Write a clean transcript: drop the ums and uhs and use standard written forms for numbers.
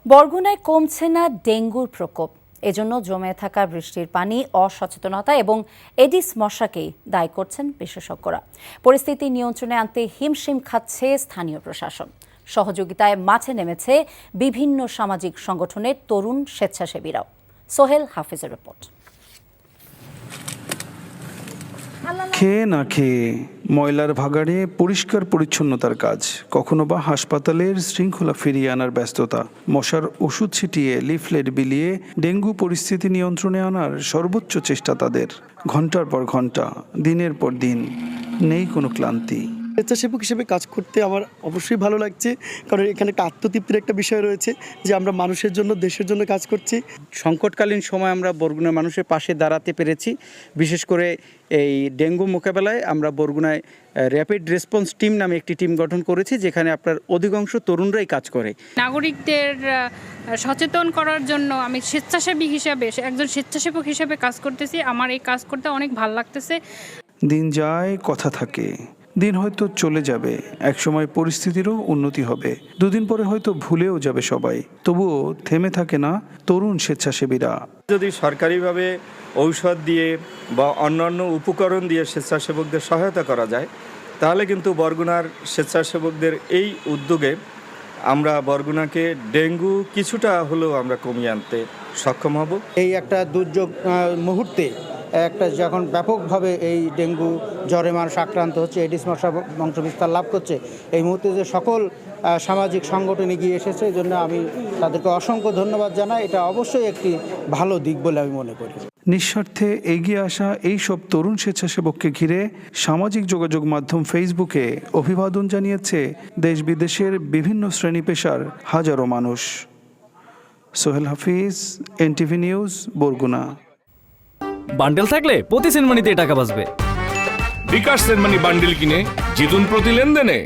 বরগুনায় কমছে না ডেঙ্গুর প্রকোপ। এজন্য জমে থাকা বৃষ্টির পানি, অসচেতনতা এবং এডিস মশাকেই দায়ী করছেন বিশেষজ্ঞরা। পরিস্থিতি নিয়ন্ত্রণে আনতে হিমশিম খাচ্ছে স্থানীয় প্রশাসন। সহযোগিতায় মাঠে নেমেছে বিভিন্ন সামাজিক সংগঠনের তরুণ স্বেচ্ছাসেবীরাও। সোহেল হাফিজের রিপোর্ট। খেয়ে না খেয়ে ময়লার ভাগাড়ে পরিষ্কার পরিচ্ছন্নতার কাজ, কখনো বা হাসপাতালের শৃঙ্খলা ফিরিয়ে আনার ব্যস্ততা, মশার ওষুধ ছিটিয়ে লিফলেট বিলিয়ে ডেঙ্গু পরিস্থিতি নিয়ন্ত্রণে আনার সর্বোচ্চ চেষ্টা তাদের। ঘন্টার পর ঘন্টা, দিনের পর দিন, নেই কোনো ক্লান্তি। স্বেচ্ছাসেবক হিসেবে কাজ করতে আমার অবশ্যই ভালো লাগছে, কারণ এখানে একটা আত্মতৃপ্তির একটা বিষয় রয়েছে যে আমরা মানুষের জন্য, দেশের জন্য কাজ করছি। সংকটকালীন সময় আমরা বরগুনার মানুষের পাশে দাঁড়াতে পেরেছি। বিশেষ করে এই ডেঙ্গু মোকাবেলায় আমরা বরগুনায় র্যাপিড রেসপন্স টিম নামে একটি টিম গঠন করেছি, যেখানে আপনার অধিকাংশ তরুণরাই কাজ করে। নাগরিকদের সচেতন করার জন্য আমি একজন স্বেচ্ছাসেবক হিসেবে কাজ করতেছি। আমার এই কাজ করতে অনেক ভালো লাগতেছে। দিন যায়, কথা থাকে, দিন হয়তো চলে যাবে, একসময় পরিস্থিতিরও উন্নতি হবে, দুদিন পরে হয়তো ভুলেও যাবে সবাই, তবুও থেমে থাকে না তরুণ স্বেচ্ছাসেবীরা। যদি সরকারিভাবে ঔষধ দিয়ে বা অন্যান্য উপকরণ দিয়ে স্বেচ্ছাসেবকদের সহায়তা করা যায়, তাহলে কিন্তু বরগুনার স্বেচ্ছাসেবকদের এই উদ্যোগে আমরা বরগুনাকে ডেঙ্গু কিছুটা হলেও আমরা কমিয়ে আনতে সক্ষম হব। এই একটা দুর্যোগ মুহূর্তে একটা যখন ব্যাপকভাবে এই ডেঙ্গু জ্বরে মানুষ আক্রান্ত হচ্ছে, এডিস মশা বংশবিস্তার লাভ করছে, এই মুহূর্তে যে সকল সামাজিক সংগঠন এগিয়ে এসেছে, এই জন্য আমি তাদেরকে অসংখ্য ধন্যবাদ জানাই। এটা অবশ্যই একটি ভালো দিক বলে আমি মনে করি। নিঃস্বার্থে এগিয়ে আসা এই সব তরুণ স্বেচ্ছাসেবককে ঘিরে সামাজিক যোগাযোগ মাধ্যম ফেসবুকে অভিবাদন জানিয়েছে দেশ বিদেশের বিভিন্ন শ্রেণী পেশার হাজারো মানুষ। সোহেল হাফিজ, এনটিভি নিউজ, বরগুনা। বান্ডেল থাকলে প্রতি সেনমানিতে টাকা বাঁচবে। বিকাশ সেনমানি বান্ডেল কিনে জিতুন প্রতি লেনদেনে।